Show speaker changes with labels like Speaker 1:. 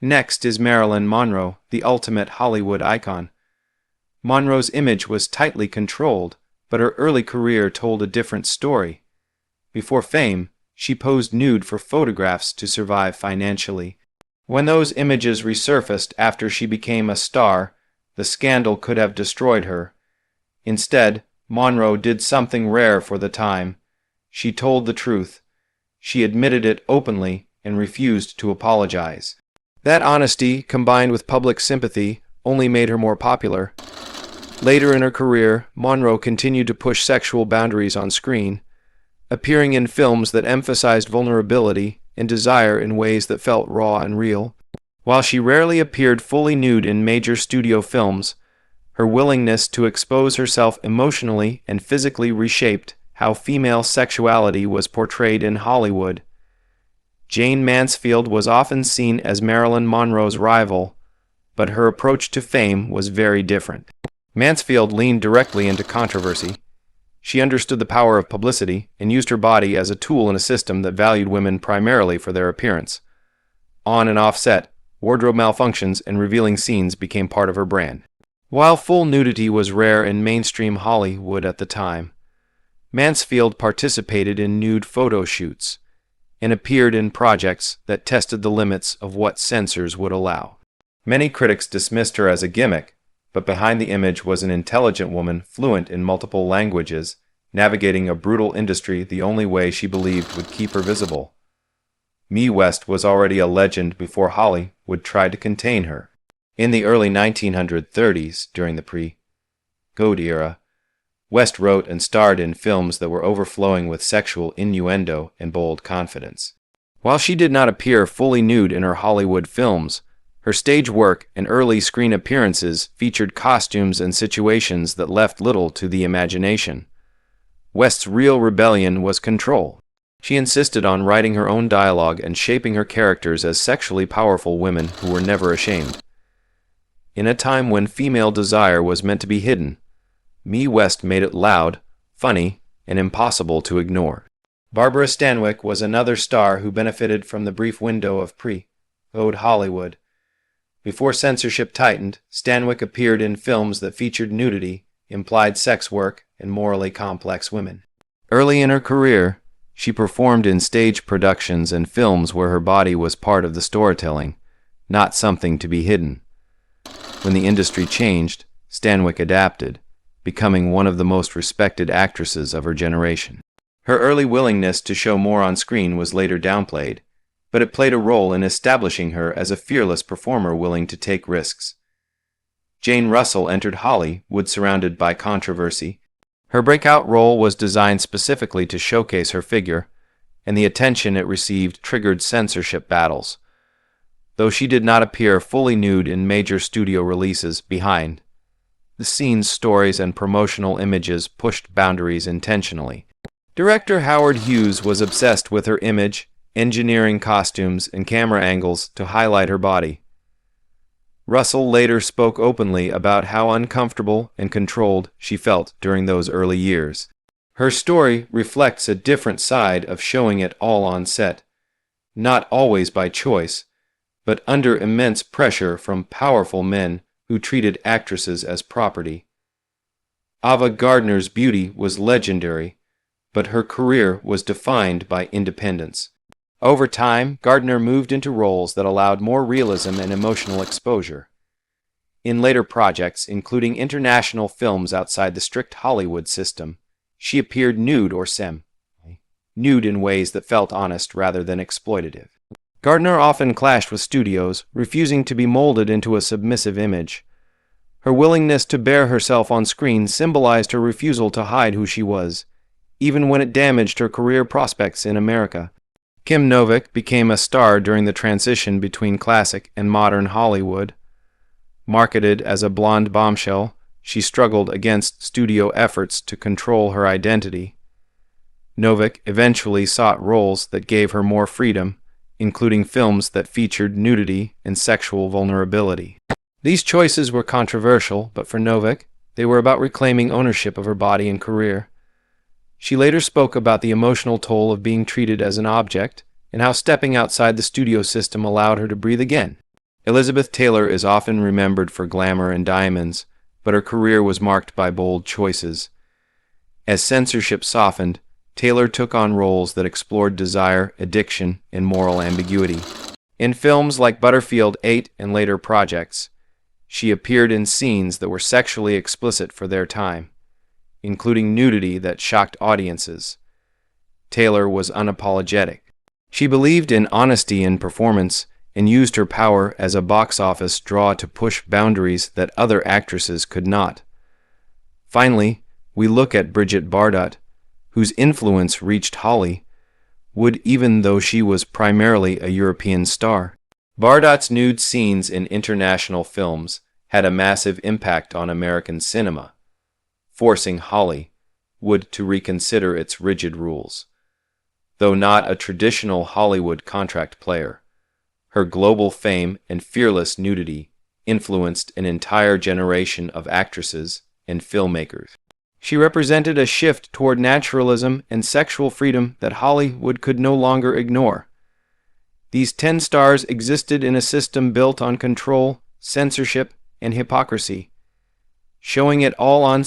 Speaker 1: Next is Marilyn Monroe, the ultimate Hollywood icon. Monroe's image was tightly controlled, but her early career told a different story. Before fame, she posed nude for photographs to survive financially. When those images resurfaced after she became a star, the scandal could have destroyed her. Instead, Monroe did something rare for the time. She told the truth. She admitted it openly and refused to apologize. That honesty, combined with public sympathy, only made her more popular. Later in her career, Monroe continued to push sexual boundaries on screen, appearing in films that emphasized vulnerability and desire in ways that felt raw and real. While she rarely appeared fully nude in major studio films, her willingness to expose herself emotionally and physically reshaped how female sexuality was portrayed in Hollywood. Jane Mansfield was often seen as Marilyn Monroe's rival, but her approach to fame was very different. Mansfield leaned directly into controversy. She understood the power of publicity and used her body as a tool in a system that valued women primarily for their appearance. On and off set, wardrobe malfunctions and revealing scenes became part of her brand. While full nudity was rare in mainstream Hollywood at the time, Mansfield participated in nude photo shoots and appeared in projects that tested the limits of what censors would allow. Many critics dismissed her as a gimmick, but behind the image was an intelligent woman fluent in multiple languages, navigating a brutal industry the only way she believed would keep her visible. Mae West was already a legend before Hollywood tried to contain her. In the early 1930s, during the pre-Code era, West wrote and starred in films that were overflowing with sexual innuendo and bold confidence. While she did not appear fully nude in her Hollywood films, her stage work and early screen appearances featured costumes and situations that left little to the imagination. West's real rebellion was control. She insisted on writing her own dialogue and shaping her characters as sexually powerful women who were never ashamed. In a time when female desire was meant to be hidden, Mae West made it loud, funny, and impossible to ignore. Barbara Stanwyck was another star who benefited from the brief window of pre-Code Hollywood. Before censorship tightened, Stanwyck appeared in films that featured nudity, implied sex work, and morally complex women. Early in her career, she performed in stage productions and films where her body was part of the storytelling, not something to be hidden. When the industry changed, Stanwyck adapted, becoming one of the most respected actresses of her generation. Her early willingness to show more on screen was later downplayed, but it played a role in establishing her as a fearless performer willing to take risks. Jane Russell entered Hollywood surrounded by controversy. Her breakout role was designed specifically to showcase her figure, and the attention it received triggered censorship battles. Though she did not appear fully nude in major studio releases, behind the scenes, stories, and promotional images pushed boundaries intentionally. Director Howard Hughes was obsessed with her image, engineering costumes and camera angles to highlight her body. Russell later spoke openly about how uncomfortable and controlled she felt during those early years. Her story reflects a different side of showing it all on set, not always by choice, but under immense pressure from powerful men who treated actresses as property. Ava Gardner's beauty was legendary, but her career was defined by independence. Over time, Gardner moved into roles that allowed more realism and emotional exposure. In later projects, including international films outside the strict Hollywood system, she appeared nude or nude in ways that felt honest rather than exploitative. Gardner often clashed with studios, refusing to be molded into a submissive image. Her willingness to bare herself on screen symbolized her refusal to hide who she was, even when it damaged her career prospects in America. Kim Novak became a star during the transition between classic and modern Hollywood. Marketed as a blonde bombshell, she struggled against studio efforts to control her identity. Novak eventually sought roles that gave her more freedom, including films that featured nudity and sexual vulnerability. These choices were controversial, but for Novak, they were about reclaiming ownership of her body and career. She later spoke about the emotional toll of being treated as an object and how stepping outside the studio system allowed her to breathe again. Elizabeth Taylor is often remembered for glamour and diamonds, but her career was marked by bold choices. As censorship softened, Taylor took on roles that explored desire, addiction, and moral ambiguity. In films like Butterfield 8 and later projects, she appeared in scenes that were sexually explicit for their time, including nudity that shocked audiences. Taylor was unapologetic. She believed in honesty in performance and used her power as a box office draw to push boundaries that other actresses could not. Finally, we look at Bridget Bardot, whose influence reached Hollywood even though she was primarily a European star. Bardot's nude scenes in international films had a massive impact on American cinema, forcing Hollywood to reconsider its rigid rules. Though not a traditional Hollywood contract player, her global fame and fearless nudity influenced an entire generation of actresses and filmmakers. She represented a shift toward naturalism and sexual freedom that Hollywood could no longer ignore. These 10 stars existed in a system built on control, censorship, and hypocrisy. Showing it all on